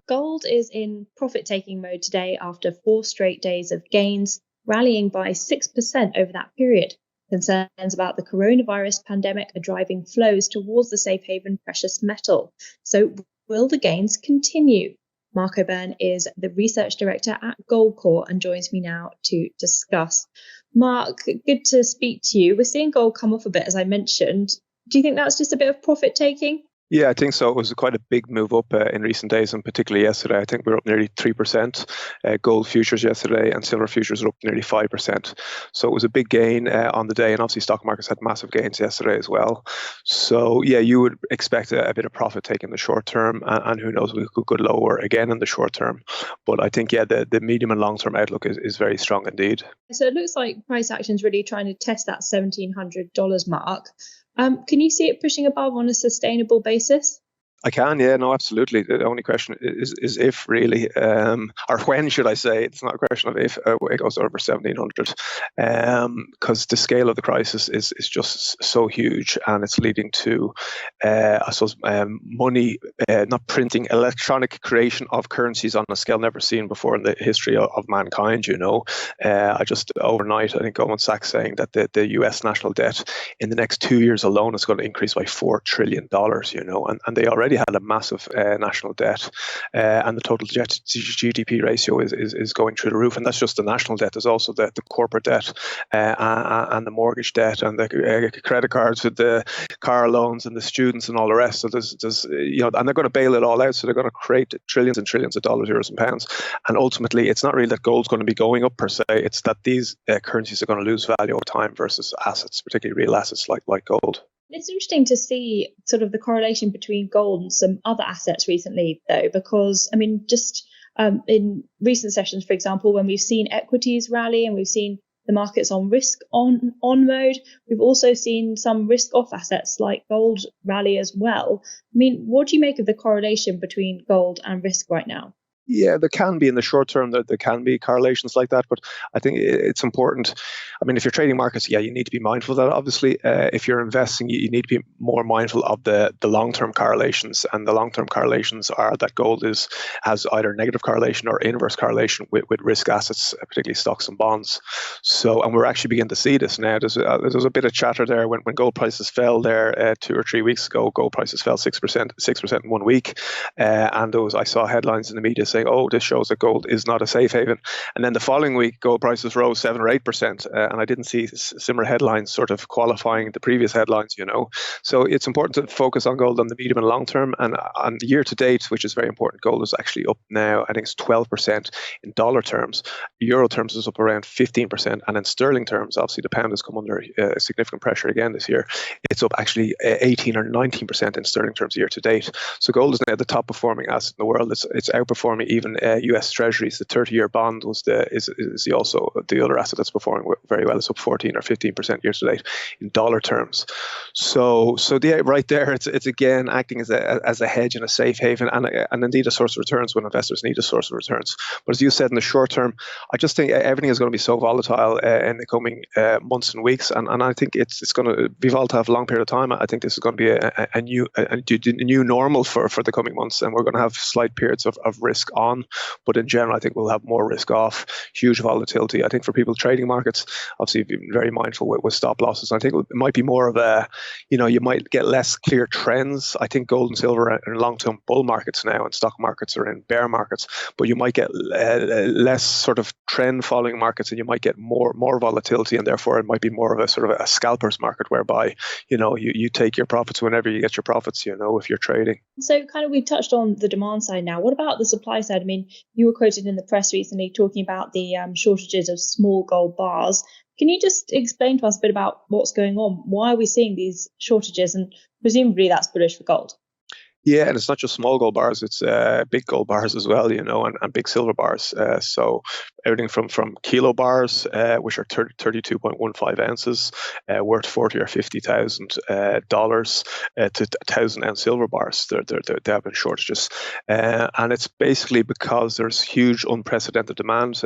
Gold is in profit-taking mode today after 4 straight days of gains, rallying by 6% over that period. Concerns about the coronavirus pandemic are driving flows towards the safe haven precious metal. So will the gains continue? Mark O'Byrne is the research director at Goldcore and joins me now to discuss. Mark, good to speak to you. We're seeing gold come off a bit, as I mentioned. Do you think that's just a bit of profit taking? Yeah, I think so. It was quite a big move up in recent days, and particularly yesterday. I think we were up nearly 3%. Gold futures yesterday and silver futures were up nearly 5%. So it was a big gain on the day, and obviously stock markets had massive gains yesterday as well. So yeah, you would expect a bit of profit take in the short term, and who knows, we could go lower again in the short term. But I think, yeah, the medium and long term outlook is very strong indeed. So it looks like price action's really trying to test that $1,700 mark. Can you see it pushing above on a sustainable basis? I can, yeah, no, absolutely. The only question is if, really, or when, should I say. It's not a question of if it goes over 1,700, because the scale of the crisis is just so huge, and it's leading to, I suppose, money, not printing, electronic creation of currencies on a scale never seen before in the history of mankind, you know. I just, overnight, I think Goldman Sachs saying that the US national debt in the next 2 years alone is going to increase by $4 trillion, you know, and they already had a massive national debt, and the total GDP ratio is going through the roof, and that's just the national debt. There's also the corporate debt and the mortgage debt and the credit cards with the car loans and the students and all the rest. So there's you know, and they're going to bail it all out. So they're going to create trillions and trillions of dollars, euros, and pounds. And ultimately, it's not really that gold's going to be going up per se. It's that these currencies are going to lose value over time versus assets, particularly real assets like gold. It's interesting to see sort of the correlation between gold and some other assets recently, though, because, I mean, just in recent sessions, for example, when we've seen equities rally and we've seen the markets on risk on mode, we've also seen some risk off assets like gold rally as well. I mean, what do you make of the correlation between gold and risk right now? Yeah, there can be in the short term, there can be correlations like that, but I think it's important. I mean, if you're trading markets, yeah, you need to be mindful of that. Obviously, if you're investing, you need to be more mindful of the long-term correlations, and the long-term correlations are that gold has either negative correlation or inverse correlation with risk assets, particularly stocks and bonds. So, and we're actually beginning to see this now. There's a bit of chatter there when gold prices fell there 2 or 3 weeks ago. Gold prices fell 6% in 1 week, and I saw headlines in the media saying, oh, this shows that gold is not a safe haven. And then the following week, gold prices rose 7 or 8%. And I didn't see similar headlines sort of qualifying the previous headlines, you know. So it's important to focus on gold on the medium and long term. And on the year to date, which is very important, gold is actually up now, I think it's 12% in dollar terms. Euro terms is up around 15%. And in sterling terms, obviously the pound has come under significant pressure again this year. It's up actually 18 or 19% in sterling terms year to date. So gold is now the top performing asset in the world. It's outperforming even US Treasuries. The 30-year bond is also the other asset that's performing very well. It's up 14 or 15% year to date in dollar terms. So right there, it's again acting as a hedge and a safe haven, and indeed a source of returns when investors need a source of returns. But as you said, in the short term, I just think everything is going to be so volatile in the coming months and weeks, and I think it's going to be volatile for a long period of time. I think this is going to be a new normal for the coming months, and we're going to have slight periods of risk on, but in general, I think we'll have more risk off, huge volatility. I think for people trading markets, obviously, be very mindful with stop losses. I think it might be more of a, you know, you might get less clear trends. I think gold and silver are in long-term bull markets now, and stock markets are in bear markets, but you might get less sort of trend following markets, and you might get more volatility, and therefore it might be more of a sort of a scalper's market whereby, you know, you take your profits whenever you get your profits, you know, if you're trading. So kind of we touched on the demand side now. What about the supply side? I mean, you were quoted in the press recently talking about the shortages of small gold bars. Can you just explain to us a bit about what's going on? Why are we seeing these shortages? And presumably that's bullish for gold. Yeah, and it's not just small gold bars, it's big gold bars as well, you know, and big silver bars. So everything from kilo bars, which are 32.15 ounces, worth 40 or 50,000 dollars, to 1,000-ounce silver bars. They have been shortages, and it's basically because there's huge unprecedented demand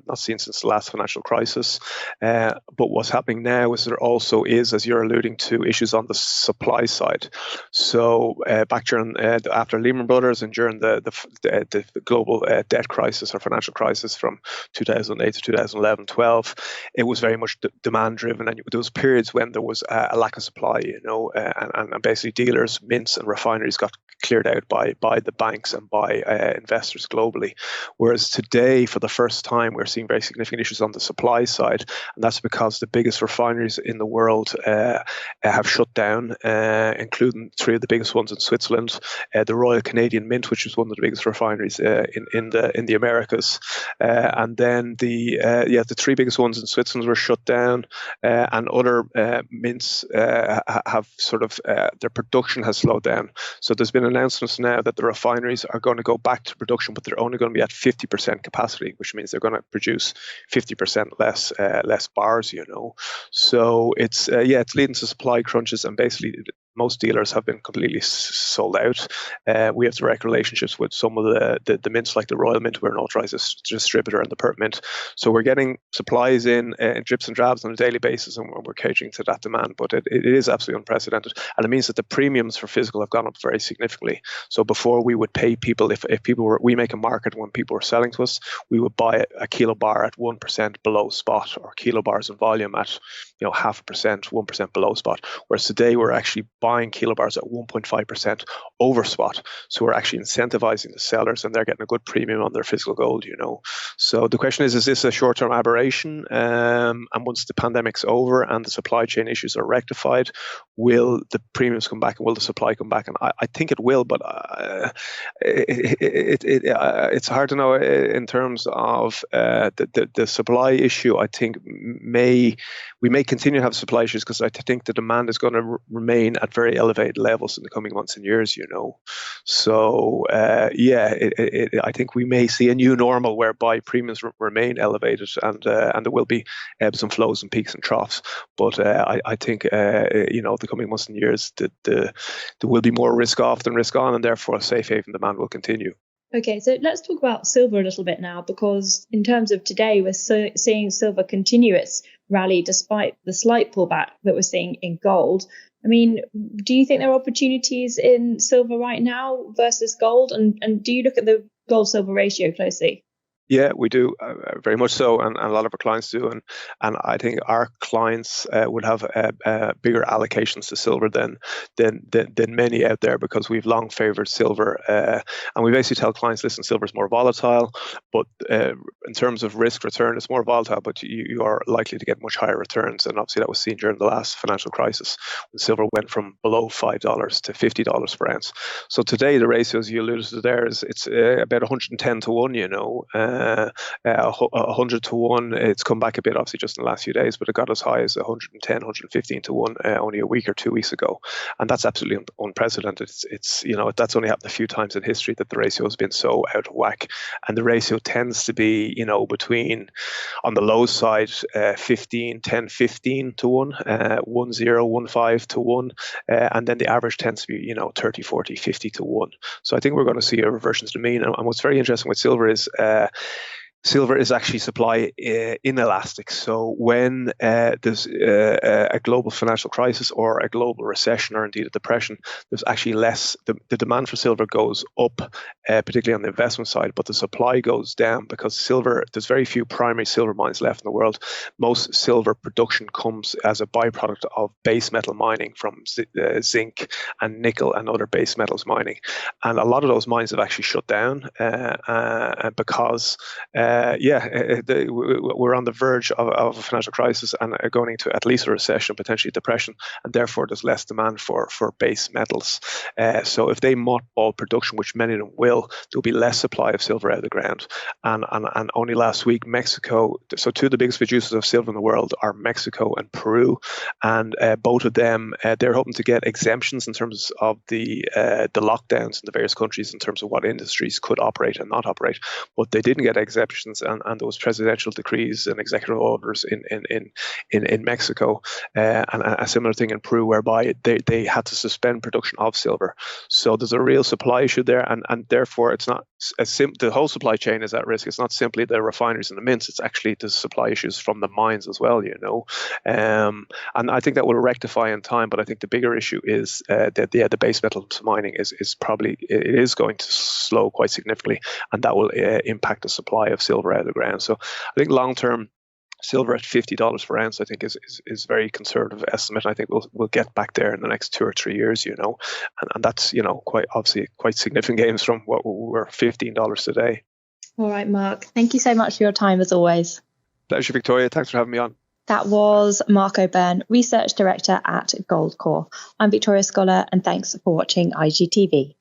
not seen since the last financial crisis. But what's happening now is there also is, as you're alluding to, issues on the supply side. So back during after Lehman Brothers and during the global debt crisis or financial crisis from 2008 to 2011-12, it was very much demand driven, and there was periods when there was a lack of supply, and basically dealers, mints, and refineries got cleared out by the banks and by investors globally. Whereas today, for the first time, we're seeing very significant issues on the supply side, and that's because the biggest refineries in the world have shut down, including three of the biggest ones in Switzerland, the Royal Canadian Mint, which is one of the biggest refineries in the Americas, and then the three biggest ones in Switzerland were shut down, and other mints have sort of their production has slowed down. So there's been announcements now that the refineries are going to go back to production, but they're only going to be at 50% capacity, which means they're going to produce 50% less bars. So it's leading to supply crunches, and basically most dealers have been completely sold out. We have direct relationships with some of the mints, like the Royal Mint. We're an authorized distributor, and the Perth Mint. So we're getting supplies in drips and drabs on a daily basis, and we're catering to that demand. But it is absolutely unprecedented, and it means that the premiums for physical have gone up very significantly. So before, we would pay people, if people were, we make a market when people were selling to us, we would buy a kilo bar at 1% below spot, or kilo bars in volume at 0.5%, 1% below spot. Whereas today we're actually buying kilo bars at 1.5% over spot. So we're actually incentivizing the sellers, and they're getting a good premium on their physical gold. So the question is this a short-term aberration? And once the pandemic's over and the supply chain issues are rectified, will the premiums come back, and will the supply come back? And I think it will, but it's hard to know in terms of the supply issue. I think we may continue to have supply issues, because I think the demand is going to remain at very elevated levels in the coming months and years. So I think we may see a new normal whereby premiums remain elevated, and there will be ebbs and flows and peaks and troughs. But I think the coming months and years, there will be more risk off than risk on, and therefore safe haven demand will continue. Okay, so let's talk about silver a little bit now, because in terms of today, we're seeing silver continue its rally despite the slight pullback that we're seeing in gold. I mean, do you think there are opportunities in silver right now versus gold? And do you look at the gold-silver ratio closely? Yeah, we do, very much so, and a lot of our clients do, and I think our clients would have bigger allocations to silver than many out there, because we've long favoured silver, and we basically tell clients, listen, silver is more volatile, but in terms of risk return, it's more volatile, but you are likely to get much higher returns, and obviously that was seen during the last financial crisis when silver went from below $5 to $50 per ounce. So today the ratios you alluded to there it's about 110 to 1. 100 to 1. It's come back a bit, obviously, just in the last few days, but it got as high as 110, 115 to 1 only a week or 2 weeks ago, and that's absolutely unprecedented. It's that's only happened a few times in history that the ratio has been so out of whack, and the ratio tends to be between, on the low side, 10, 15 to 1, 1, 0, 1, 5 to 1, and then the average tends to be 30, 40, 50 to 1. So I think we're going to see a reversion to the mean. And what's very interesting with silver is silver is actually supply inelastic. So when there's a global financial crisis or a global recession, or indeed a depression, there's actually less, the demand for silver goes up, particularly on the investment side, but the supply goes down, because there's very few primary silver mines left in the world. Most silver production comes as a byproduct of base metal mining, from zinc and nickel and other base metals mining. And a lot of those mines have actually shut down because we're on the verge of a financial crisis and are going into at least a recession, potentially depression, and therefore there's less demand for base metals. So if they mothball production, which many of them will, there'll be less supply of silver out of the ground. And only last week, Mexico, so two of the biggest producers of silver in the world are Mexico and Peru, and both of them, they're hoping to get exemptions in terms of the lockdowns in the various countries in terms of what industries could operate and not operate, but they didn't get exemptions elections and those presidential decrees and executive orders in Mexico, and a similar thing in Peru, whereby they had to suspend production of silver. So there's a real supply issue there, and therefore it's not the whole supply chain is at risk. It's not simply the refineries and the mints; it's actually the supply issues from the mines as well. And I think that will rectify in time. But I think the bigger issue is that the base metals mining is probably going to slow quite significantly, and that will impact the supply of silver out of the ground. So I think long term, silver at $50 per ounce, I think is very conservative estimate. I think we'll get back there in the next 2 or 3 years, and that's quite significant gains from what were $15 today. All right, Mark. Thank you so much for your time as always. Pleasure, Victoria. Thanks for having me on. That was Mark O'Byrne, Research Director at Goldcore. I'm Victoria Scholar, and thanks for watching IGTV.